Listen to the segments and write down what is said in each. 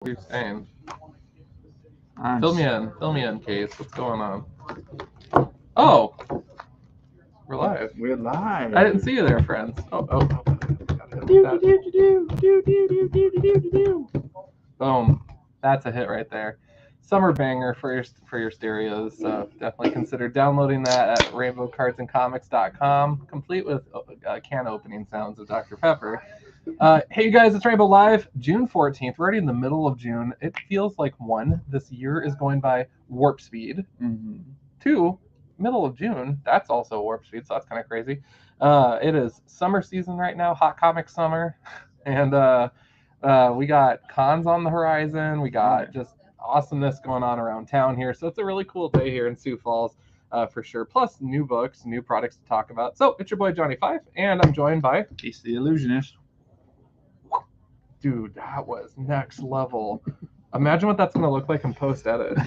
What are you saying? Fill me in, Case. What's going on? Oh, we're live. We're live. I didn't see you there, friends. Boom. That's a hit right there. Summer banger for your stereos. So definitely consider downloading that at RainbowCardsandComics.com, complete with can opening sounds of Dr. Pepper. Hey, you guys, it's Rainbow Live, June 14th. We're already in the middle of June. It feels like this year is going by warp speed. Mm-hmm. 2, middle of June. That's also warp speed, so that's kind of crazy. It is summer season right now, hot comic summer. And we got cons on the horizon. We got just awesomeness going on around town here. So it's a really cool day here in Sioux Falls. For sure. Plus new books, new products to talk about. So it's your boy Johnny Five, and I'm joined by He's the Illusionist. Dude, that was next level. Imagine what that's going to look like in post-edit.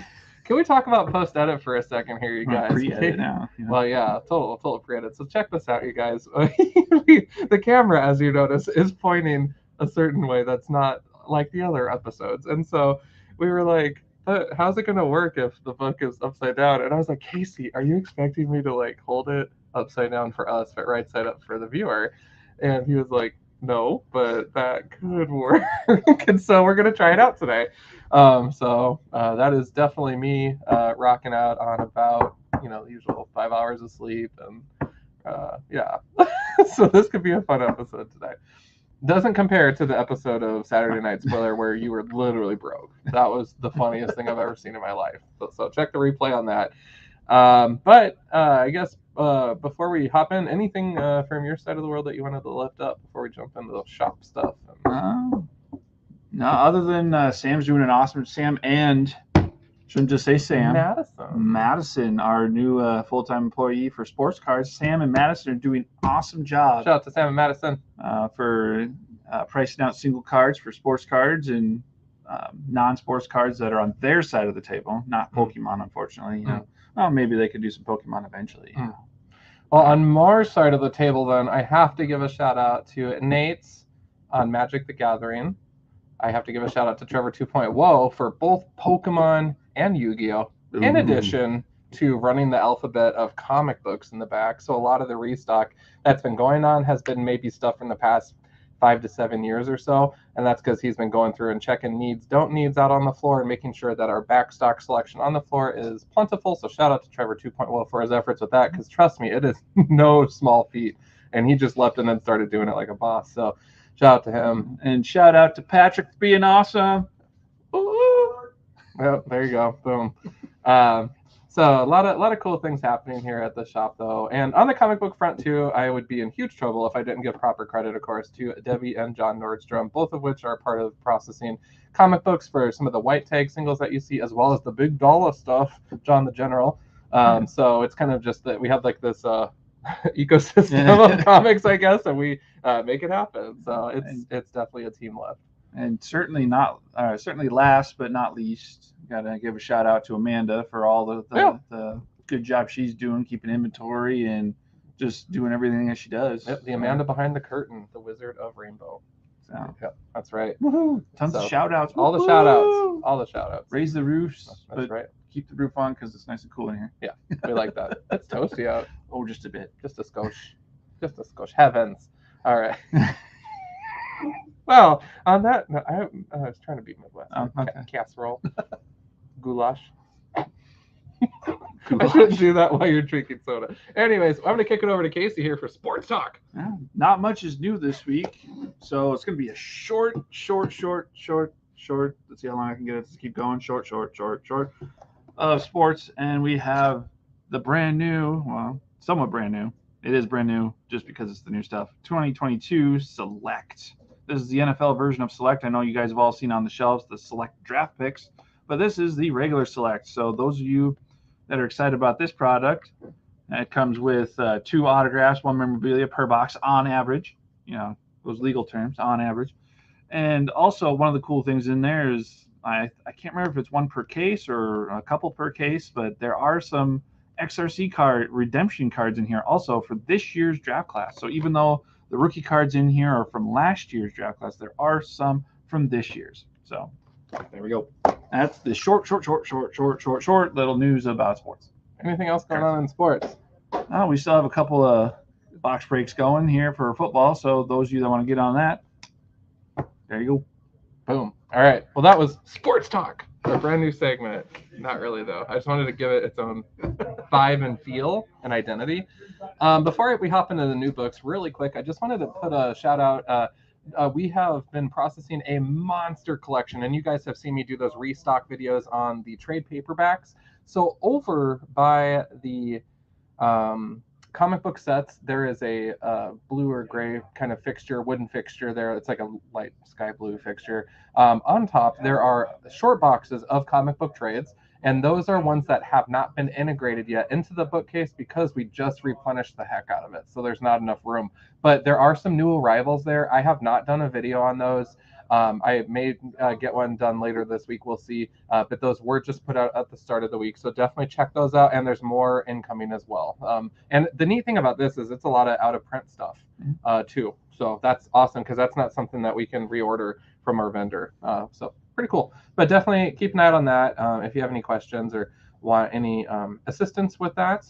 Can we talk about post-edit for a second here, you guys? Pre-edit now. You know? Well, yeah, total pre-edit. So check this out, you guys. The camera, as you notice, is pointing a certain way that's not like the other episodes. And so we were like, how's it going to work if the book is upside down? And I was like, Casey, are you expecting me to like hold it upside down for us, but right side up for the viewer? And he was like, no, but that could work. And so we're going to try it out today. So that is definitely me rocking out on about, the usual 5 hours of sleep. And yeah, so this could be a fun episode today. Doesn't compare to the episode of Saturday Night Spoiler where you were literally broke. That was the funniest thing I've ever seen in my life. So check the replay on that. But I guess before we hop in, anything from your side of the world that you wanted to lift up before we jump into the shop stuff? No, other than Sam's doing an awesome. Sam and shouldn't just say Sam. Madison, our new full-time employee for sports cards. Sam and Madison are doing an awesome job. Shout out to Sam and Madison for pricing out single cards for sports cards and non-sports cards that are on their side of the table, not Pokemon, unfortunately. Well, maybe they could do some Pokemon eventually. Well, on Mar's side of the table, then, I have to give a shout-out to Nate's on Magic the Gathering. I have to give a shout-out to Trevor 2.0 for both Pokemon and Yu-Gi-Oh! In addition to running the alphabet of comic books in the back. So a lot of the restock that's been going on has been maybe stuff from the past 5 to 7 years or so, and that's because he's been going through and checking needs, don't needs out on the floor and making sure that our back stock selection on the floor is plentiful. So shout out to Trevor 2.0 for his efforts with that, because trust me, it is no small feat, and he just left and then started doing it like a boss. So shout out to him, and shout out to Patrick for being awesome. Yep, there you go, boom. So a lot of cool things happening here at the shop, though. And on the comic book front, too, I would be in huge trouble if I didn't give proper credit, of course, to Debbie and John Nordstrom, both of which are part of processing comic books for some of the white tag singles that you see, as well as the big dollar stuff, John the General. So it's kind of just that we have like this ecosystem of comics, I guess, and we make it happen. So it's definitely a team lift. And certainly last but not least, gotta give a shout out to Amanda for all the good job she's doing, keeping inventory and just doing everything that she does. Yep, the Amanda behind the curtain, the Wizard of Rainbow. So, yep, that's right. Woohoo! Tons of shout outs. All the shout outs. Raise the roofs. That's right. Keep the roof on because it's nice and cool in here. Yeah, we like that. It's toasty out. Oh, just a bit. Just a skosh. Heavens. All right. Well, on that, I was trying to beat Midwest. Okay. Casserole. Goulash. I shouldn't do that while you're drinking soda. Anyways, I'm going to kick it over to Casey here for Sports Talk. Not much is new this week, so it's going to be a short. Let's see how long I can get it to keep going. Short of sports, and we have the brand new, well, somewhat brand new. It is brand new just because it's the new stuff. 2022 Select. This is the NFL version of Select. I know you guys have all seen on the shelves the Select draft picks, but this is the regular Select. So those of you that are excited about this product, it comes with 2 autographs, 1 memorabilia per box on average. Those legal terms, on average. And also one of the cool things in there is, I can't remember if it's 1 per case or a couple per case, but there are some XRC card redemption cards in here also for this year's draft class. So even though the rookie cards in here are from last year's draft class, there are some from this year's. So There we go. That's the short little news about sports. Anything else going on in sports? We still have a couple of box breaks going here for football. So those of you that want to get on that, there you go. Boom. All right. Well, that was Sports Talk, a brand new segment. Not really, though. I just wanted to give it its own vibe and feel and identity. Before we hop into the new books, really quick, I just wanted to put a shout out. We have been processing a monster collection, and you guys have seen me do those restock videos on the trade paperbacks. So over by the comic book sets, there is a blue or gray kind of fixture, wooden fixture there. It's like a light sky blue fixture. On top, there are short boxes of comic book trades, and those are ones that have not been integrated yet into the bookcase because we just replenished the heck out of it. So there's not enough room. But there are some new arrivals there. I have not done a video on those. I may get one done later this week. We'll see. But those were just put out at the start of the week. So definitely check those out. And there's more incoming as well. And the neat thing about this is it's a lot of out of print stuff too. So that's awesome because that's not something that we can reorder from our vendor. So pretty cool. But definitely keep an eye out on that. If you have any questions or want any assistance with that,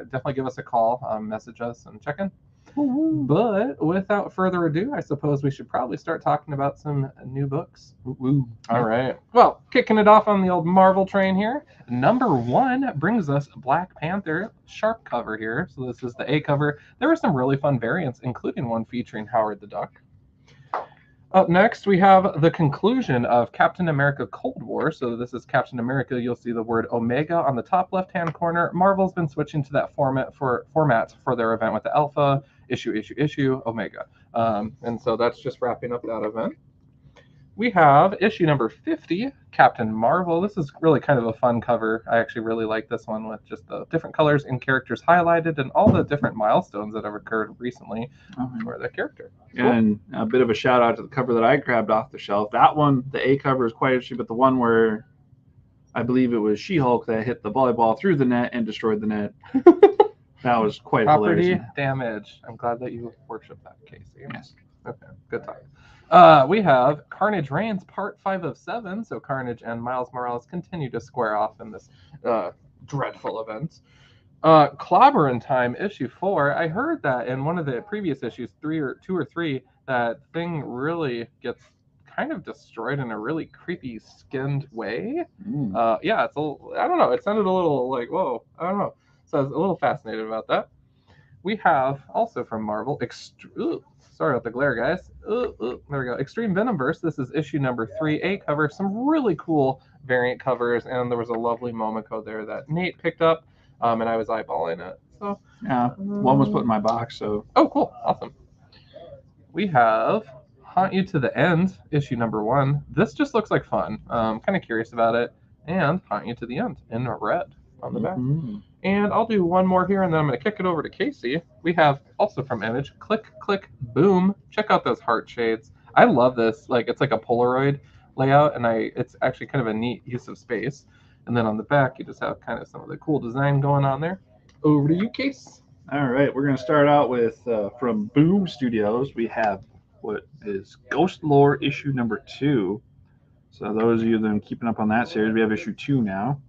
definitely give us a call, message us, and check in. But without further ado, I suppose we should probably start talking about some new books. All right. Well, kicking it off on the old Marvel train here. Number 1 brings us Black Panther sharp cover here. So this is the A cover. There were some really fun variants, including one featuring Howard the Duck. Up next, we have the conclusion of Captain America Cold War. So this is Captain America. You'll see the word Omega on the top left-hand corner. Marvel's been switching to that format for their event with the Alpha, issue, Omega. And so that's just wrapping up that event. We have issue number 50, Captain Marvel. This is really kind of a fun cover. I actually really like this one with just the different colors and characters highlighted and all the different milestones that have occurred recently for the character. Cool. And a bit of a shout out to the cover that I grabbed off the shelf. That one, the A cover, is quite interesting, but the one where I believe it was She-Hulk that hit the volleyball through the net and destroyed the net. That was quite Property hilarious. damage. I'm glad that you worship that, Casey. Yes. Okay, good talk. We have Carnage Reigns Part 5 of 7. So Carnage and Miles Morales continue to square off in this dreadful event. Clobberin' Time issue 4. I heard that in one of the previous issues, 2 or 3, that thing really gets kind of destroyed in a really creepy skinned way. Yeah, it's a little, I don't know. It sounded a little like, whoa, I don't know. So I was a little fascinated about that. We have also from Marvel, sorry about the glare, guys. There we go. Extreme Venomverse. This is issue number 3A cover. Some really cool variant covers, and there was a lovely Momoko there that Nate picked up, and I was eyeballing it. So yeah, one was put in my box. So cool, awesome. We have Haunt You to the End, issue number 1. This just looks like fun. Kind of curious about it, and Haunt You to the End in red on the back. And I'll do one more here, and then I'm going to kick it over to Casey. We have also from Image, Click, Click, Boom. Check out those heart shades. I love this. Like, it's like a Polaroid layout, and it's actually kind of a neat use of space. And then on the back, you just have kind of some of the cool design going on there. Over to you, Case. All right, we're going to start out with, from Boom Studios, we have what is Ghost Lore issue number 2. So those of you that are keeping up on that series, we have issue 2 now.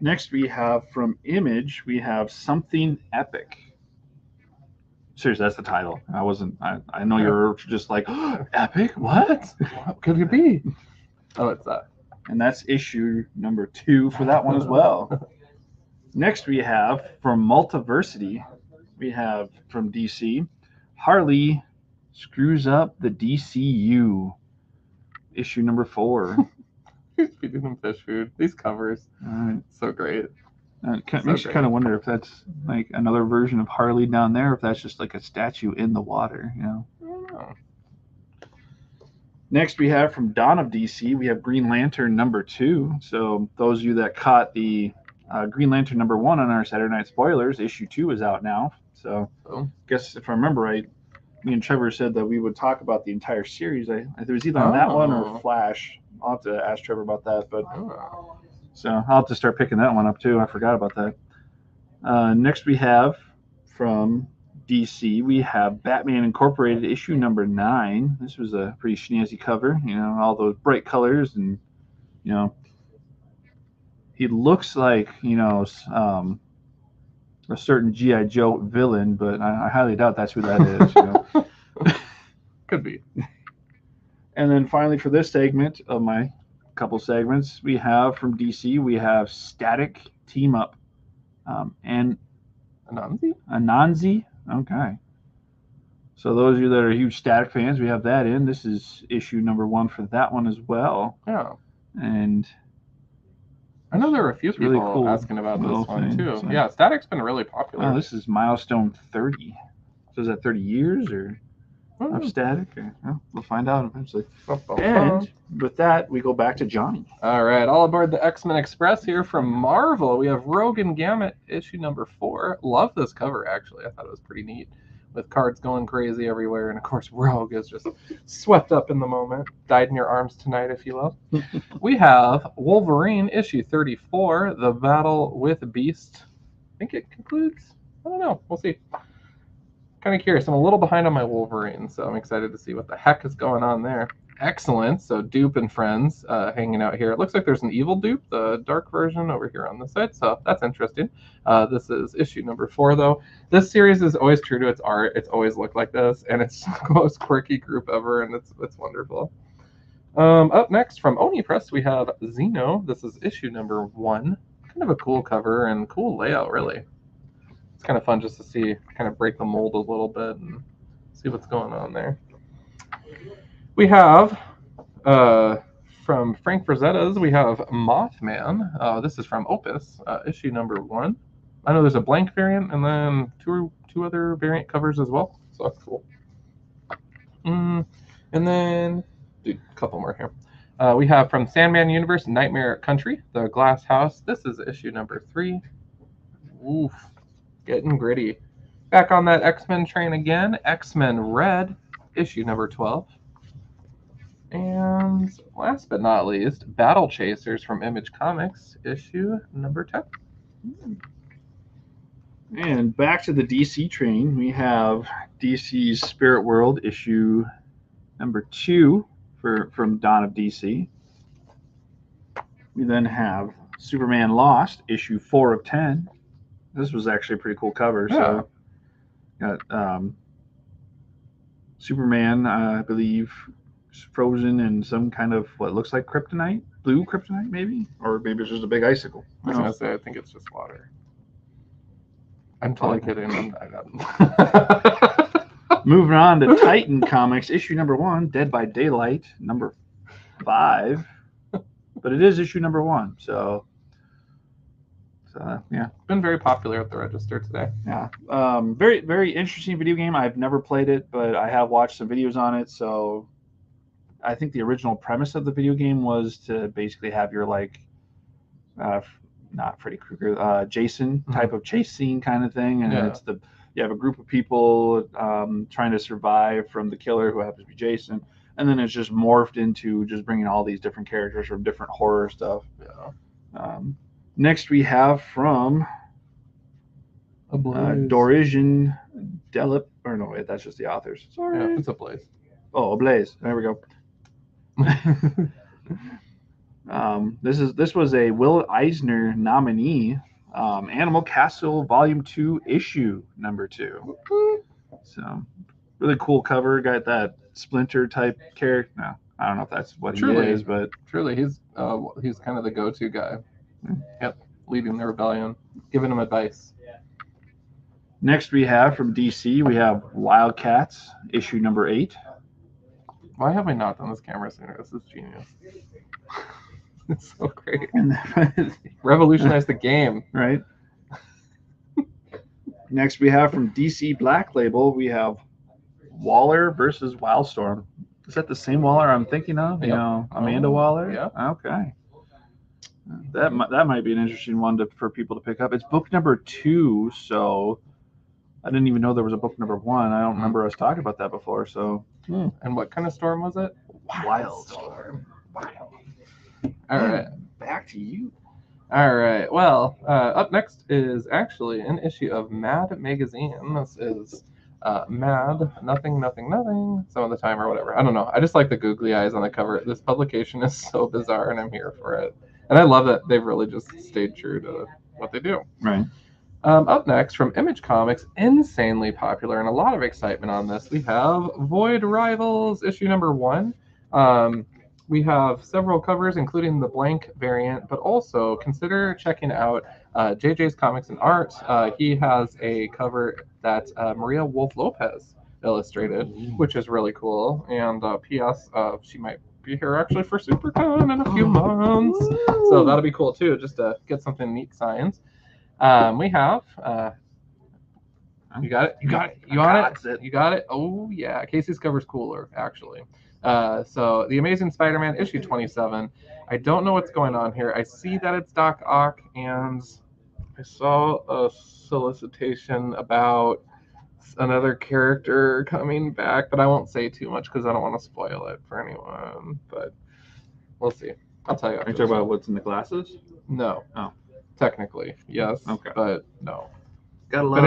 Next, we have from Image, we have Something Epic. Seriously, that's the title. I know you're just like, oh, Epic? What? What could it be? Oh, it's that. And that's issue number 2 for that one as well. Next, we have from Multiversity, we have from DC, Harley Screws Up the DCU, issue number 4. He's feeding them fish food. These covers, so great. It makes you kind of wonder if that's like another version of Harley down there, if that's just like a statue in the water, you know. Oh. Next, we have from Dawn of DC, we have Green Lantern number 2. So those of you that caught the Green Lantern number 1 on our Saturday Night Spoilers, issue 2 is out now. So I guess if I remember right, me and Trevor said that we would talk about the entire series. It was either on that one or Flash. I'll have to ask Trevor about that, but so I'll have to start picking that one up too. I forgot about that. Next we have from DC, we have Batman Incorporated issue number 9. This was a pretty snazzy cover, you know, all those bright colors, and you know, he looks like, you know, a certain GI Joe villain, but I highly doubt that's who that is. You know? Could be. And then finally, for this segment of my couple segments, we have from DC, we have Static Team Up, and Anansi. Okay. So those of you that are huge Static fans, we have that in. This is issue number 1 for that one as well. Yeah. And I know there were a few people really cool asking about this one too. So, yeah, Static's been really popular. Oh, this is milestone 30. So is that 30 years or of Static? Or, well, we'll find out eventually. And with that, we go back to Johnny. All right, all aboard the X-Men Express here from Marvel. We have Rogue and Gamut, issue number 4. Love this cover, actually. I thought it was pretty neat, with cards going crazy everywhere. And, of course, Rogue is just swept up in the moment. Died in your arms tonight, if you will. We have Wolverine, issue 34, The Battle with Beast. I think it concludes. I don't know. We'll see. Kind of curious. I'm a little behind on my Wolverine, so I'm excited to see what the heck is going on there. Excellent. So Dupe and friends hanging out here. It looks like there's an evil Dupe, the dark version, over here on the side, so that's interesting. This is issue number 4, though. This series is always true to its art. It's always looked like this, and it's the most quirky group ever, and it's wonderful. Up next from Oni Press, we have Xeno. This is issue number 1. Kind of a cool cover and cool layout, really. It's kind of fun just to see, kind of break the mold a little bit and see what's going on there. We have, from Frank Frazetta's, we have Mothman. This is from Opus, issue number 1. I know there's a blank variant and then two other variant covers as well, so that's cool. And then, a couple more here. We have from Sandman Universe, Nightmare Country, The Glass House. This is issue number 3. Oof, getting gritty. Back on that X-Men train again, X-Men Red, issue number 12. And last but not least, Battle Chasers from Image Comics, issue number 10. And back to the DC train, we have DC's Spirit World, issue number 2 from Dawn of DC. We then have Superman Lost, issue 4 of 10. This was actually a pretty cool cover. Yeah. So, got Superman, I believe, frozen in some kind of what looks like kryptonite, blue kryptonite maybe, or maybe it's just a big icicle. I was gonna say I think it's just water. I'm totally kidding. Moving on to Titan Comics, issue number 1, Dead by Daylight, number 5, but it is issue number 1, so yeah, been very popular at the register today. Yeah, very very interesting video game. I've never played it, but I have watched some videos on it. So I think the original premise of the video game was to basically have your like, not Freddy Krueger, Jason type of chase scene kind of thing, and it's you have a group of people trying to survive from the killer who happens to be Jason, and then it's just morphed into just bringing all these different characters from different horror stuff. Yeah. Next we have from Dorian Delip, or no wait, that's just the authors. Sorry. Yeah, it's Ablaze. Oh, Ablaze. There we go. This was a Will Eisner nominee. Animal Castle Volume 2, issue number 2. So really cool cover. Got that Splinter type character. No, I don't know if that's what he is, but truly he's kind of the go-to guy. Yep, leading the rebellion, giving them advice. Next we have from DC, we have Wildcats, issue number 8. Why have I not done this camera sooner? This is genius. It's so great. Revolutionize the game. Right. Next we have from DC Black Label, we have Waller versus Wildstorm. Is that the same Waller I'm thinking of? Yep. You know, Amanda Waller? Yeah. Okay. That might be an interesting one for people to pick up. It's book number 2, so I didn't even know there was a book number 1. I don't remember us talking about that before. So. And what kind of storm was it? Wildstorm. Wow. All right. Back to you. All right. Well, up next is actually an issue of Mad Magazine. This is Mad, nothing, nothing, nothing, some of the time or whatever. I don't know. I just like the googly eyes on the cover. This publication is so bizarre, and I'm here for it. And I love that they've really just stayed true to what they do. Right. Up next, from Image Comics, insanely popular and a lot of excitement on this, we have Void Rivals, issue number 1. We have several covers, including the blank variant, but also consider checking out JJ's Comics and Art. He has a cover that Maria Wolf Lopez illustrated, which is really cool. And P.S., she might be here actually for SuperCon in a few months. So that'll be cool too, just to get something neat signed. We have you got it. You got it. You on it? You got it. Oh yeah, Casey's cover's cooler actually. So The Amazing Spider-Man issue 27. I don't know what's going on here. I see that it's Doc Ock, and I saw a solicitation about another character coming back, but I won't say too much because I don't want to spoil it for anyone. But we'll see. I'll tell you. Are you talking about what's in the glasses? No. Oh. Technically, yes. Okay. But no. Gotta love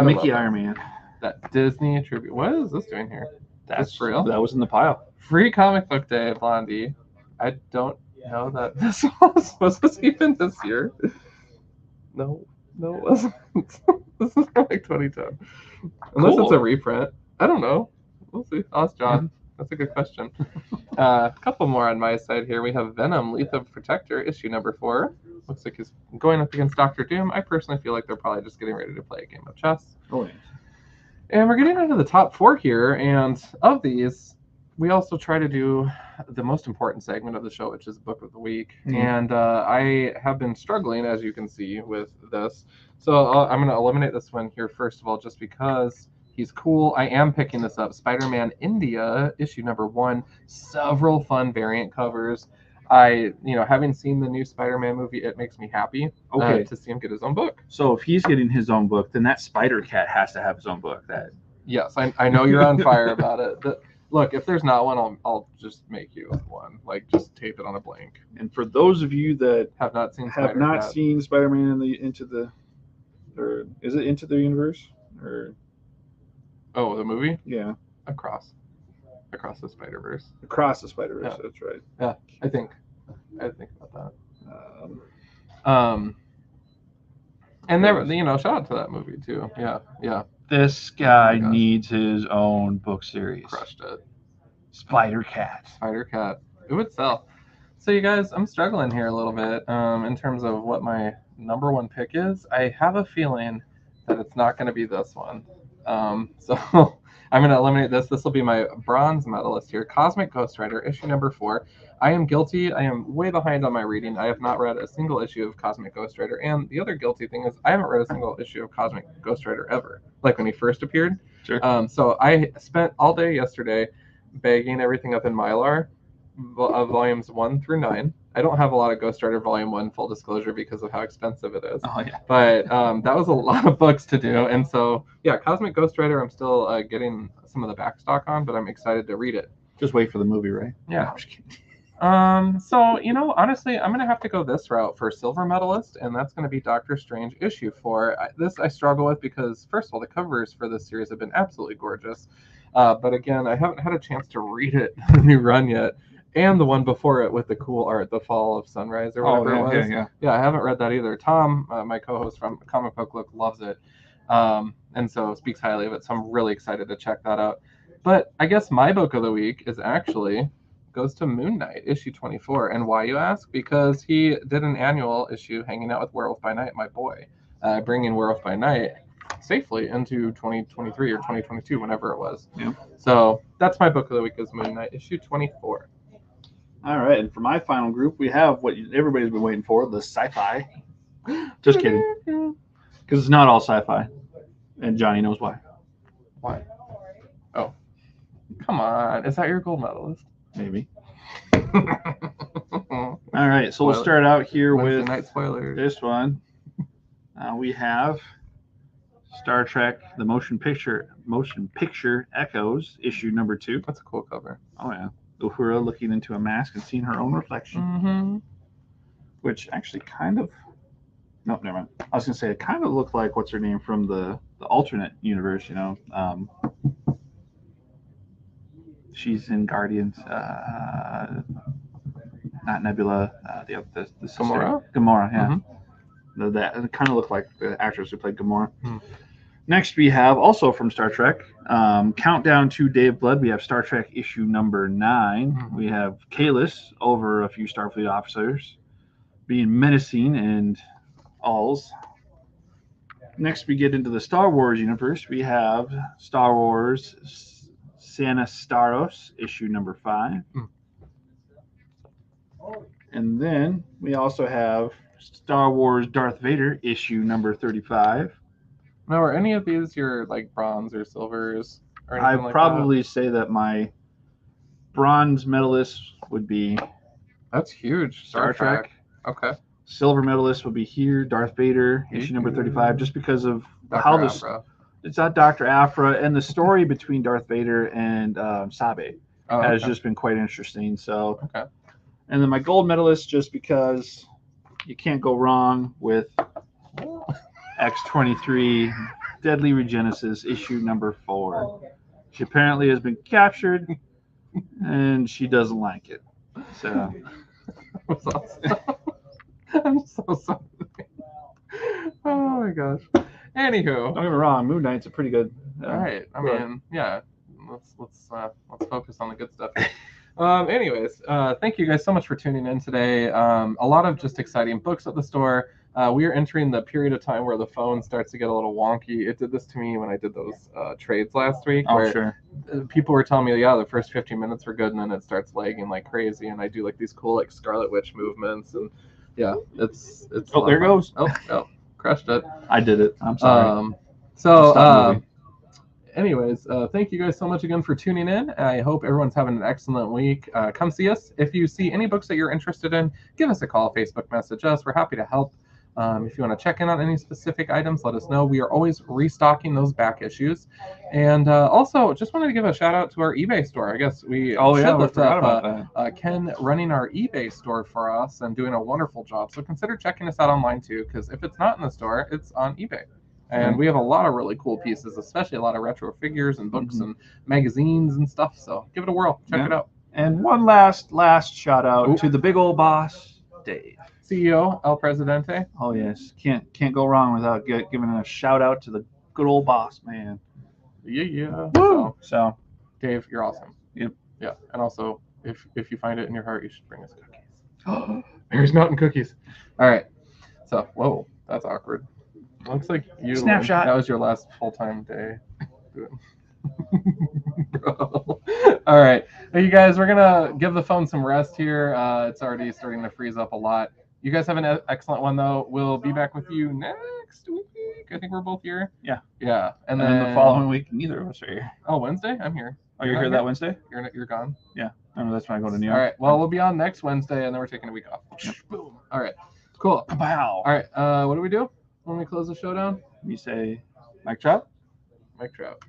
Mickey Iron Man. That Disney tribute. What is this doing here? That's real? That was in the pile. Free Comic Book Day, Blondie. I don't know that this was this even this year? No, it wasn't. This is from like 2010. Unless it's a reprint. I don't know. We'll see. Ask John. That's a good question. A couple more on my side here. We have Venom, Lethal Protector, issue number 4. Looks like he's going up against Dr. Doom. I personally feel like they're probably just getting ready to play a game of chess. Oh, yeah. And we're getting into the top 4 here. And of these, we also try to do the most important segment of the show, which is Book of the Week. And I have been struggling, as you can see, with this. So I'm going to eliminate this one here, first of all, just because he's cool. I am picking this up. Spider-Man India, issue number 1. Several fun variant covers. Having seen the new Spider-Man movie, it makes me happy to see him get his own book. So if he's getting his own book, then that Spider-Cat has to have his own book. Yes, I know you're on fire about it. Look, if there's not one, I'll just make you one. Like, just tape it on a blank. And for those of you that have not seen Spider-Man Into the Universe? Or oh, the movie? Yeah. Across the Spider-Verse. Across the Spider-Verse, yeah. That's right. Yeah, I think about that. And there, shout out to that movie too. Yeah. This guy needs his own book series. Crushed it. Spider-Cat. It would sell. So you guys, I'm struggling here a little bit in terms of what my number 1 pick is. I have a feeling that it's not going to be this one. So I'm going to eliminate this. This will be my bronze medalist here. Cosmic Ghost Rider, issue number 4. I am guilty. I am way behind on my reading. I have not read a single issue of Cosmic Ghost Rider. And the other guilty thing is I haven't read a single issue of Cosmic Ghost Rider ever, like when he first appeared. Sure. So I spent all day yesterday bagging everything up in Mylar, volumes 1 through 9. I don't have a lot of Ghost Rider Volume 1, full disclosure, because of how expensive it is. Oh, yeah. But that was a lot of books to do. And so, yeah, Cosmic Ghost Rider, I'm still getting some of the back stock on, but I'm excited to read it. Just wait for the movie, right? Yeah. No, I'm just kidding. So, honestly, I'm going to have to go this route for Silver Medalist, and that's going to be Doctor Strange issue 4. This I struggle with because, first of all, the covers for this series have been absolutely gorgeous. But again, I haven't had a chance to read it, the new run yet. And the one before it with the cool art, The Fall of Sunrise or whatever it was. Yeah, I haven't read that either. Tom, my co-host from Comic Book Look, loves it. And so speaks highly of it. So I'm really excited to check that out. But I guess my book of the week goes to Moon Knight, issue 24. And why, you ask? Because he did an annual issue hanging out with Werewolf by Night, my boy, bringing Werewolf by Night safely into 2023 or 2022, whenever it was. Yeah. So that's my book of the week, is Moon Knight, issue 24. All right, and for my final group, we have what everybody's been waiting for, the sci-fi. Just kidding. Because it's not all sci-fi. And Johnny knows why. Why? Oh. Come on. Is that your gold medalist? Maybe. All right, so we'll start out here with night spoilers. This one. We have Star Trek, the Motion Picture Echoes, issue number 2. That's a cool cover. Oh, yeah. Uhura looking into a mask and seeing her own reflection. Mm-hmm. Which actually kind of... No, never mind. I was going to say, it kind of looked like, what's her name, from the alternate universe, She's in Guardians. Not Nebula. The sister. Gamora? Gamora. Yeah. Mhm. That kind of looked like the actress who played Gamora. Hmm. Next, we have also from Star Trek, Countdown to Day of Blood. We have Star Trek issue number 9. Mhm. We have Kahless over a few Starfleet officers being menacing and alls. Next, we get into the Star Wars universe. We have Star Wars Santa Staros issue number 5. Hmm. And then we also have Star Wars Darth Vader issue number 35. Now, are any of these your like bronze or silvers or anything I'd like probably say that my bronze medalist would be that? That's huge. Star Trek. Okay. Silver medalist would be here, Darth Vader, issue number 35, just because of how Dr. this. Aphra. It's not Dr. Aphra, and the story between Darth Vader and Sabe Oh, has okay. just been quite interesting. So, Okay. and then my gold medalist, just because you can't go wrong with X-23 Deadly Regenesis, issue number 4. She apparently has been captured, and she doesn't like it. So, That's awesome. I'm so sorry. Oh my gosh. Anywho, don't get me wrong, Moon Knight's a pretty good. all right. I book. mean, yeah. Let's focus on the good stuff. Anyways, thank you guys so much for tuning in today. A lot of just exciting books at the store. We are entering the period of time where the phone starts to get a little wonky. It did this to me when I did those trades last week. Oh, where sure. People were telling me, yeah, the first 15 minutes were good, and then it starts lagging like crazy. And I do like these cool like Scarlet Witch movements, and yeah, it's. Oh, there goes. Oh, crushed it. I did it. I'm sorry. So, anyways, thank you guys so much again for tuning in. I hope everyone's having an excellent week. Come see us. If you see any books that you're interested in, give us a call, Facebook message us. We're happy to help. If you want to check in on any specific items, let us know. We are always restocking those back issues. And also, just wanted to give a shout out to our eBay store. I guess we should lift up Ken running our eBay store for us and doing a wonderful job. So consider checking us out online too, because if it's not in the store, it's on eBay. And we have a lot of really cool pieces, especially a lot of retro figures and books and magazines and stuff. So give it a whirl. Check it out. And one last shout out to the big old boss, Dave. CEO, El Presidente. Oh, yes. Can't go wrong without giving a shout out to the good old boss, man. Yeah. Woo! So, Dave, you're awesome. Yep. Yeah. And also, if you find it in your heart, you should bring us cookies. Mary's Mountain cookies. All right. So, whoa, that's awkward. Looks like you. Snapshot. That was your last full-time day. All right. Hey, you guys, we're going to give the phone some rest here. It's already starting to freeze up a lot. You guys have an excellent one, though. We'll be back with you next week. I think we're both here. Yeah. Yeah. And then then the following week, neither of us are here. Oh, Wednesday? I'm here. Oh, you're here that Wednesday? You're gone? Yeah. I know that's when I go to New York. All right. Well, we'll be on next Wednesday, and then we're taking a week off. Yep. Boom. All right. Cool. Wow. All right. What do we do when we close the show down? We say, mic drop. Mic drop.